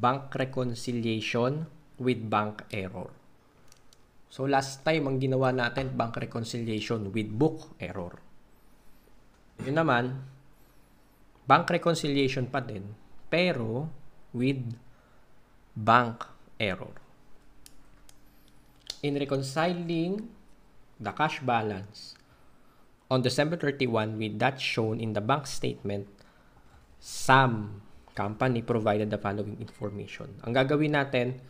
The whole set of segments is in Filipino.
bank reconciliation with bank error. So last time ang ginawa natin bank reconciliation with book error. Yun naman, bank reconciliation pa din, pero with bank error. In reconciling the cash balance on December 31 with that shown in the bank statement, some company provided the following information. Ang gagawin natin,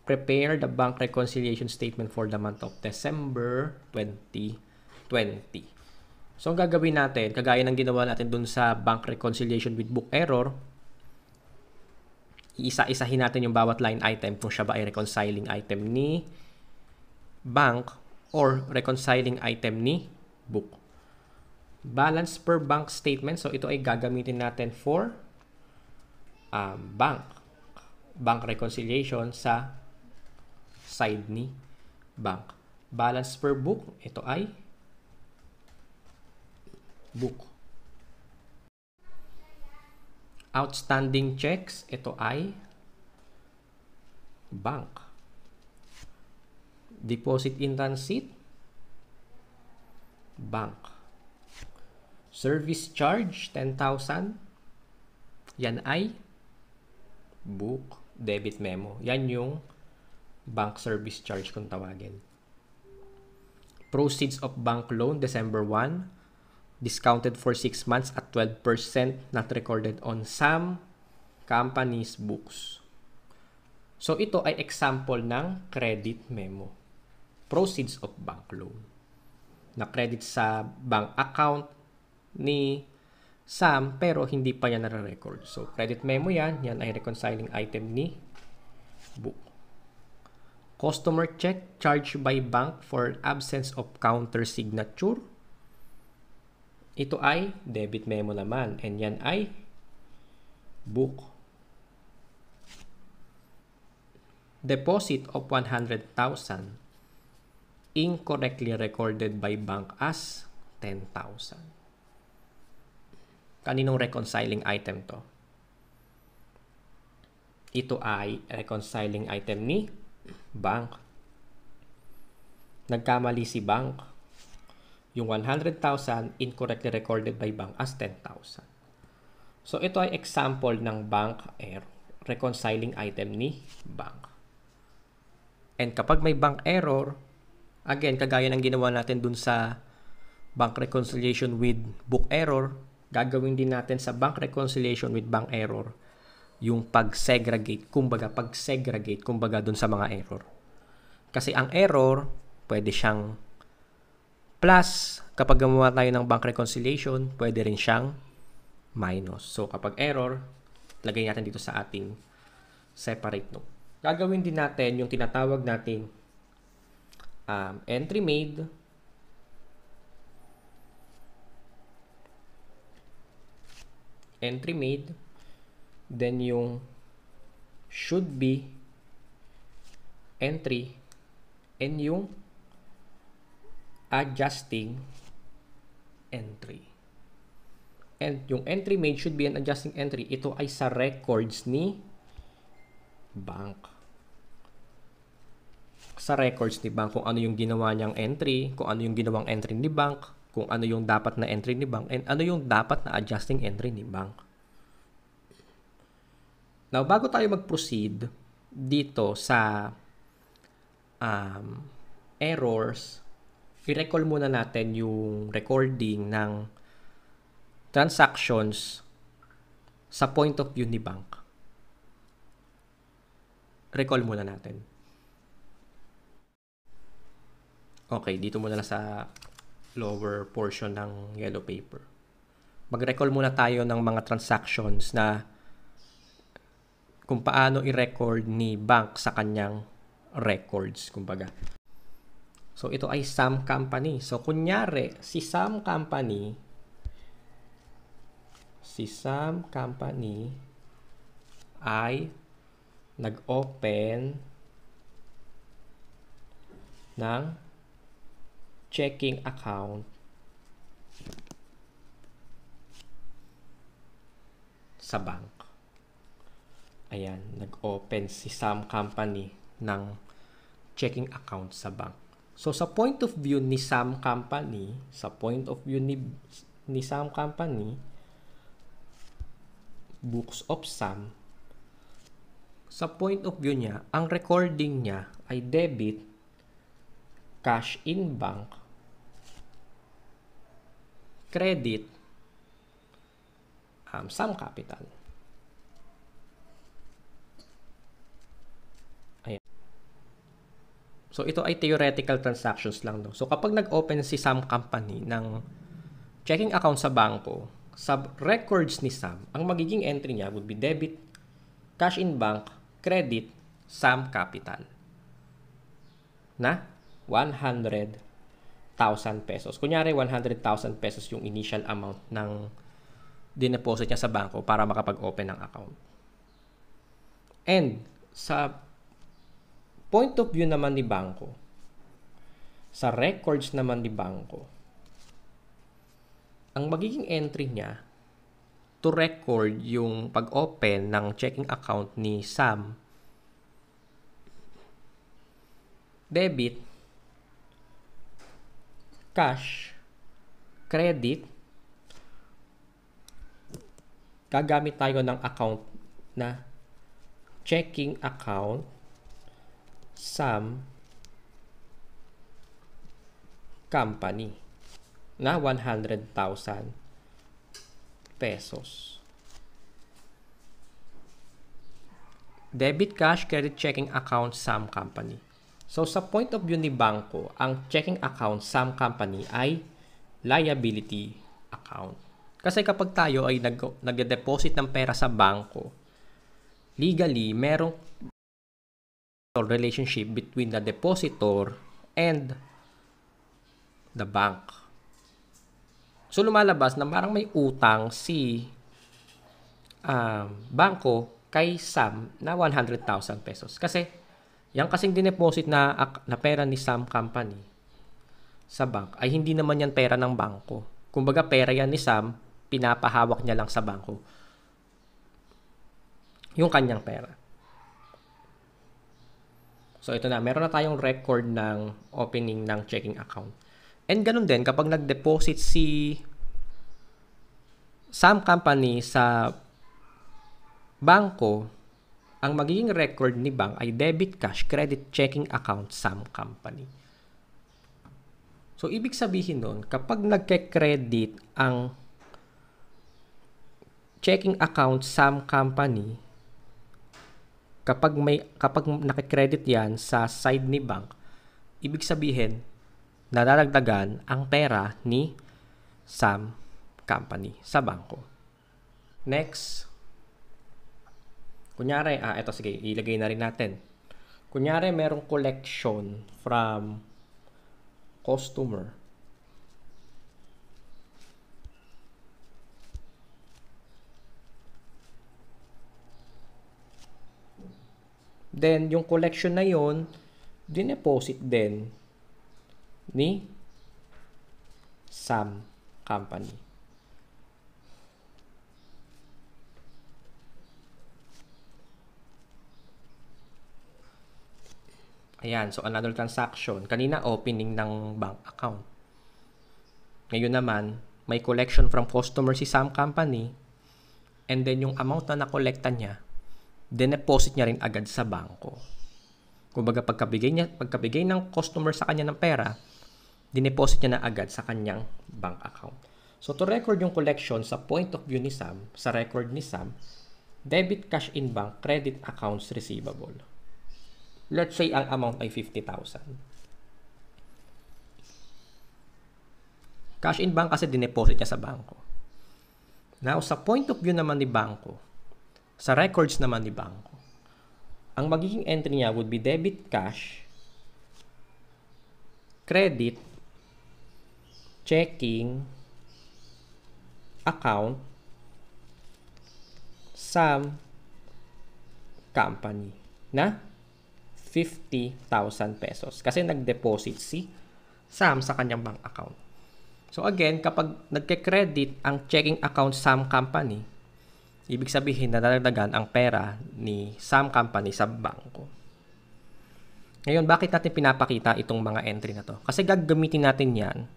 prepare the bank reconciliation statement for the month of December 2020. So, ang gagawin natin, kagaya ng ginawa natin dun sa bank reconciliation with book error, iisa-isahin natin yung bawat line item kung siya ba ay reconciling item ni bank or reconciling item ni book. Balance per bank statement. So, ito ay gagamitin natin for bank reconciliation sa side ni bank. Balance per book. Ito ay book. Outstanding checks. Ito ay bank. Deposit in transit, bank. Service charge, 10,000. Yan ay book. Debit memo. Yan yung bank service charge kung tawagin. Proceeds of bank loan, December 1. Discounted for 6 months at 12%, not recorded on some companies' books. So, ito ay example ng credit memo. Proceeds of bank loan. Na-credit sa bank account ni Sam pero hindi pa yan nare-record. So, credit memo yan. Yan ay reconciling item ni book. Customer check charged by bank for absence of counter signature. Ito ay debit memo naman. And yan ay book. Deposit of 100,000 incorrectly recorded by bank as 10,000. Kaninong reconciling item to? Ito ay reconciling item ni bank. Nagkamali si bank. Yung 100,000 incorrectly recorded by bank as 10,000. So, ito ay example ng bank error. Reconciling item ni bank. And kapag may bank error, again, kagaya ng ginawa natin dun sa bank reconciliation with book error, gagawin din natin sa bank reconciliation with bank error yung pag-segregate, kumbaga dun sa mga error. Kasi ang error, pwede siyang plus. Kapag gumawa tayo ng bank reconciliation, pwede rin siyang minus. So, kapag error, lagay natin dito sa ating separate note. Gagawin din natin yung tinatawag nating entry made, then yung should be entry, and yung adjusting entry. And yung entry made should be an adjusting entry. Ito ay sa records ni bank. Sa records ni bank, kung ano yung ginawa niyang entry, kung ano yung ginawang entry ni bank, kung ano yung dapat na entry ni bank, and ano yung dapat na adjusting entry ni bank. Now, bago tayo mag-proceed dito sa errors, i-recall muna natin yung recording ng transactions sa point of view ni bank. Recall muna natin. Okay, dito muna na sa lower portion ng yellow paper. Mag-recall muna tayo ng mga transactions na kung paano i-record ni bank sa kanyang records, kumbaga. So, ito ay Sam Company. So, kunyari, si Sam Company ay nag-open ng checking account sa bank. Ayan, nag-open si Sam Company ng checking account sa bank. So, sa point of view ni Sam Company, books of Sam, sa point of view niya, ang recording niya ay debit, cash in bank, credit, Sam Capital. Ayan. So, ito ay theoretical transactions lang. No? So, kapag nag-open si Sam Company ng checking account sa bangko, sa records ni Sam, ang magiging entry niya would be debit, cash in bank, credit, Sam Capital na 100,000 pesos. Kunyari, 100,000 pesos yung initial amount ng dineposit niya sa bangko para makapag-open ng account. And sa point of view naman ni bangko, sa records naman ni bangko, ang magiging entry niya to record yung pag-open ng checking account ni Sam, debit, cash, credit, gagamit tayo ng account na checking account Sam Company na 100,000 pesos. Debit, cash, credit, checking account Sam Company. So, sa point of view ni bangko, ang checking account Sam Company ay liability account. Kasi kapag tayo ay nag-deposit ng pera sa bangko, legally, merong relationship between the depositor and the bank. So, lumalabas na parang may utang si bangko kay Sam na 100,000 pesos. Kasi, yung kasing dineposit na pera ni Sam Company sa bank ay hindi naman yan pera ng bangko. Kumbaga, pera yan ni Sam, pinapahawak niya lang sa bangko yung kanyang pera. So, ito na. Meron na tayong record ng opening ng checking account. And ganun din, kapag nag-deposit si Sam Company sa bangko, ang magiging record ni bank ay debit, cash, credit, checking account Sam Company. So, ibig sabihin nun, kapag nagke-credit ang checking account Sam Company, kapag nakikredit yan sa side ni bank, ibig sabihin, nadadagdagan ang pera ni Sam Company sa bangko. Next. Kunyari, ito sige, ilagay na rin natin. Kunyari, merong collection from customer. Then, yung collection na yun, dineposit din ni Sam Company. Ayan, so another transaction. Kanina, opening ng bank account. Ngayon naman, may collection from customer si Sam Company, and then yung amount na nakolekta niya, dineposit niya rin agad sa bangko. Kumbaga, pagkabigay ng customer sa kanya ng pera, dineposit niya na agad sa kanyang bank account. So, to record yung collection sa point of view ni Sam, sa record ni Sam, debit, cash in bank, credit, accounts receivable. Let's say, ang amount ay 50,000. Cash in bank kasi dineposit niya sa bangko. Now, sa point of view naman ni bangko, sa records naman ni bangko, ang magiging entry niya would be debit, cash, credit, checking, account, Sam Company na 50,000 pesos. Kasi nag-deposit si Sam sa kanyang bank account. So again, kapag nagke-credit ang checking account Sam Company, Ibig sabihin, nadadagdagan ang pera ni Sam Company sa bangko. Ngayon, bakit natin pinapakita itong mga entry na to? Kasi gagamitin natin yan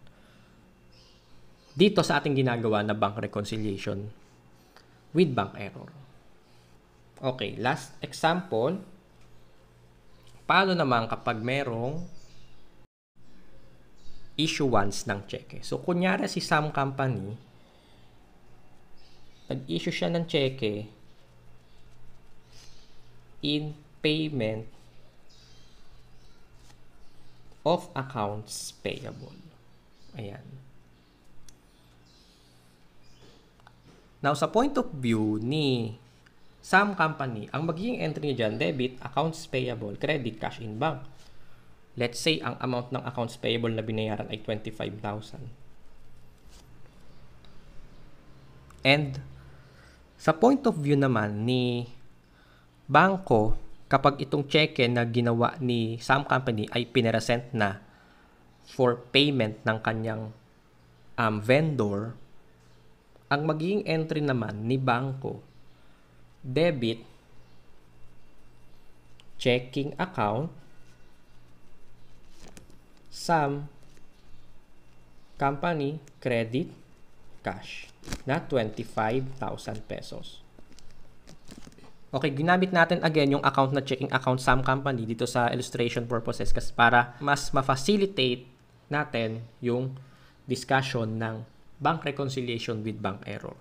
dito sa ating ginagawa na bank reconciliation with bank error. Okay, last example. Paano naman kapag merong issuance ng cheque? So, kunyari si Sam Company, nag-issue siya ng cheque in payment of accounts payable. Ayan. Now, sa point of view ni Sam Company, ang magiging entry niya dyan, debit, accounts payable, credit, cash in bank. Let's say, ang amount ng accounts payable na binayaran ay 25,000. And, sa point of view naman ni bangko, kapag itong cheque na ginawa ni Sam Company ay pinaresent na for payment ng kanyang vendor, ang magiging entry naman ni bangko, debit, checking account, Sam Company, credit, cash na 25,000 pesos. Okay, ginamit natin again yung account na checking account Sam Company dito sa illustration purposes kasi para mas ma-facilitate natin yung discussion ng bank reconciliation with bank error.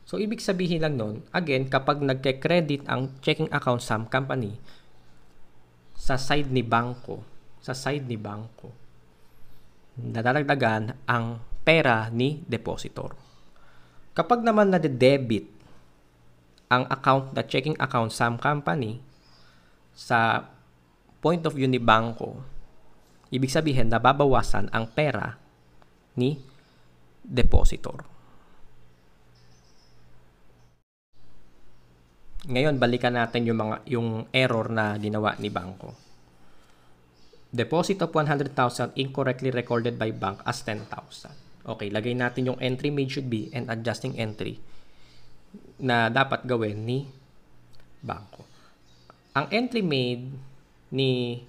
So, ibig sabihin lang nun, again, kapag nagke-credit ang checking account Sam Company sa side ni bangko, nadadagdagan ang pera ni depositor. Kapag naman nade-debit ang account na checking account Sam Company sa point of view ni bangko, ibig sabihin nababawasan ang pera ni depositor. Ngayon, balikan natin yung error na ginawa ni bangko. Deposit of 100,000 incorrectly recorded by bank as 10,000. Okay, lagay natin yung entry made should be and adjusting entry na dapat gawin ni bangko. Ang entry made ni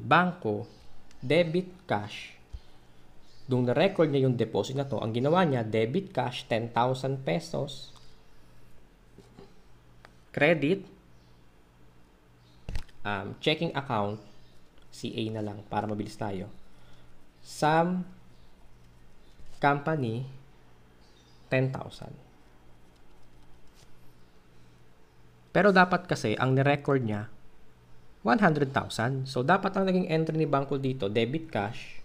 bangko, debit cash. Nung na-record niya yung deposit na to, ang ginawa niya, debit cash, 10,000 pesos. Credit, checking account, CA na lang para mabilis tayo. Sam Company, 10,000. Pero dapat kasi, ang ni-record niya, 100,000. So, dapat ang naging entry ni bangko dito, debit cash,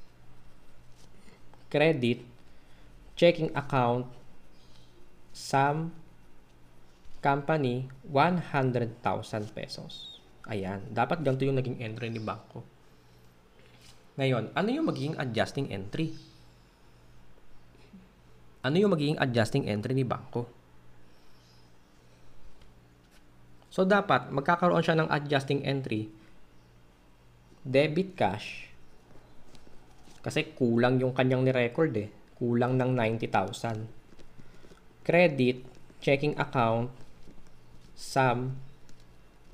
credit, checking account, Sam Company, 100,000 pesos. Ayan. Dapat ganito yung naging entry ni bangko. Ngayon, ano yung magiging adjusting entry? Ano yung magiging adjusting entry ni bangko? So, dapat magkakaroon siya ng adjusting entry. Debit cash. Kasi kulang yung kanyang ni-record eh. Kulang ng 90,000. Credit, checking account, Sam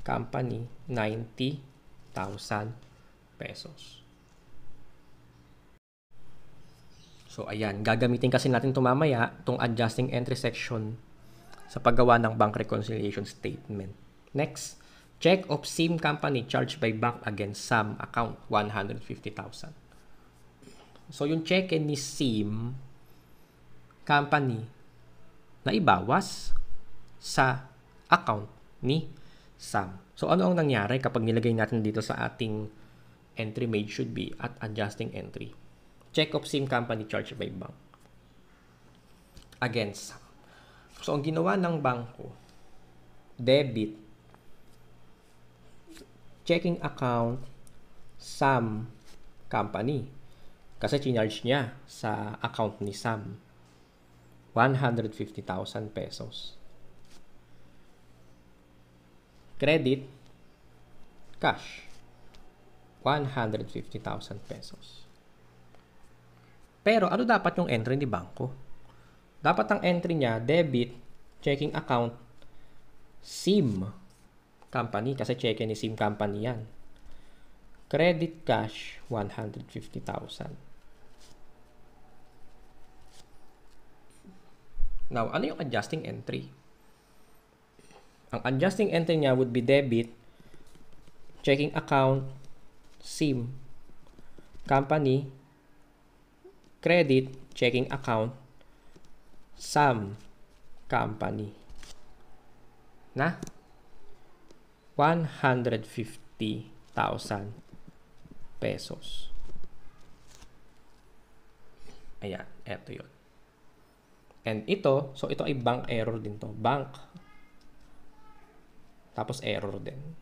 Company, 90,000 pesos. So, ayan. Gagamitin kasi natin ito mamaya, itong adjusting entry section sa paggawa ng bank reconciliation statement. Next, check of Sam Company charged by bank against Sam account, 150,000. So, yung cheque ni Sam Company na ibawas sa account ni Sam. So, ano ang nangyari kapag nilagay natin dito sa ating entry made should be at adjusting entry? Check of Sam Company charged by bank against Sam. So, ang ginawa ng bangko, debit, checking account, Sam Company. Kasi chinarge niya sa account ni Sam, 150,000 pesos. Credit, cash, 150,000 pesos. Pero ano dapat yung entry ni bangko? dapat ang entry niya, debit, checking account, SIM company, kasi checking ni SIM company yan. Credit cash, 150,000. Now, ano yung adjusting entry? Ang adjusting entry niya would be debit, checking account, SIM company, credit, checking account, SAM company na 150,000 pesos. Ayan, eto yun. And ito, so ito ay bank error din to. Bank. Tapos error din.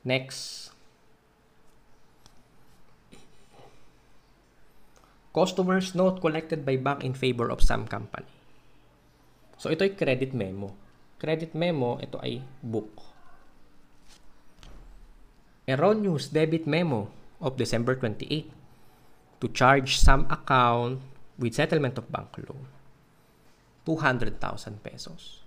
Next. Customer's note collected by bank in favor of some company. So ito ay credit memo. Credit memo, ito ay book. Erroneous debit memo of December 28 to charge some account with settlement of bank loan. 200,000 pesos.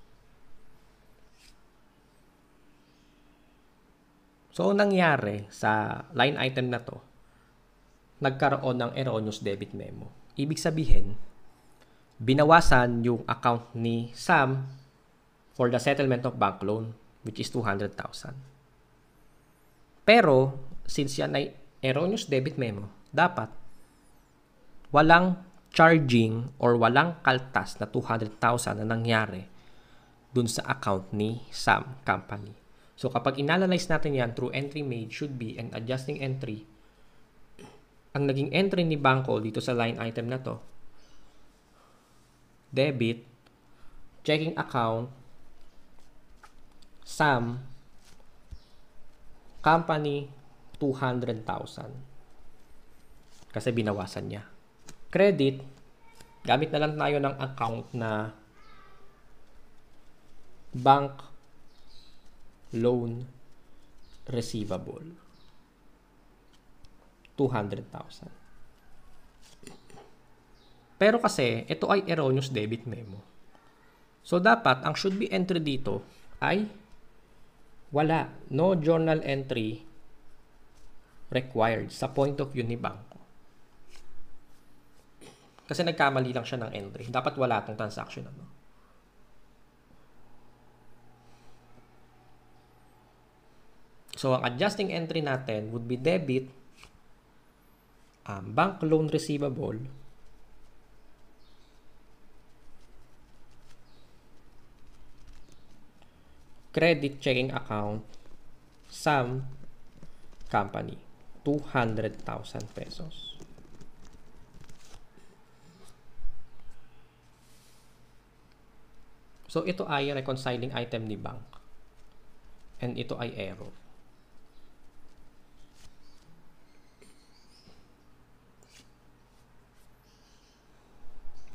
So, nangyari sa line item na to, nagkaroon ng erroneous debit memo. Ibig sabihin, binawasan yung account ni Sam for the settlement of bank loan, which is 200,000. Pero, since yan ay erroneous debit memo, dapat walang charging or walang kaltas na 200,000 na nangyari dun sa account ni Sam Company. So, kapag inanalyze natin yan through entry made should be an adjusting entry, ang naging entry ni Bangko dito sa line item na to, debit, checking account, Sam Company, 200,000. Kasi binawasan niya. Credit, gamit na lang tayo ng account na bank loan receivable. 200,000. Pero kasi, ito ay erroneous debit memo. So, dapat, ang should be entry dito ay wala. No journal entry required sa point of view ni Bangko. Kasi nagkamali lang siya ng entry. Dapat wala itong transaction. So, ang adjusting entry natin would be debit, bank loan receivable, credit checking account, Sam Company, 200,000 pesos. So, ito ay reconciling item ni bank. And ito ay error.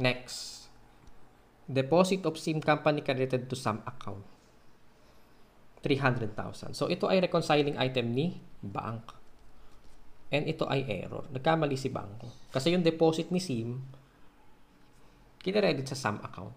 Next. Deposit of SIM company credited to some account. 300,000. So, ito ay reconciling item ni bank. And ito ay error. Nagkamali si Bangko. Kasi yung deposit ni SIM, kiniredit sa SAM account.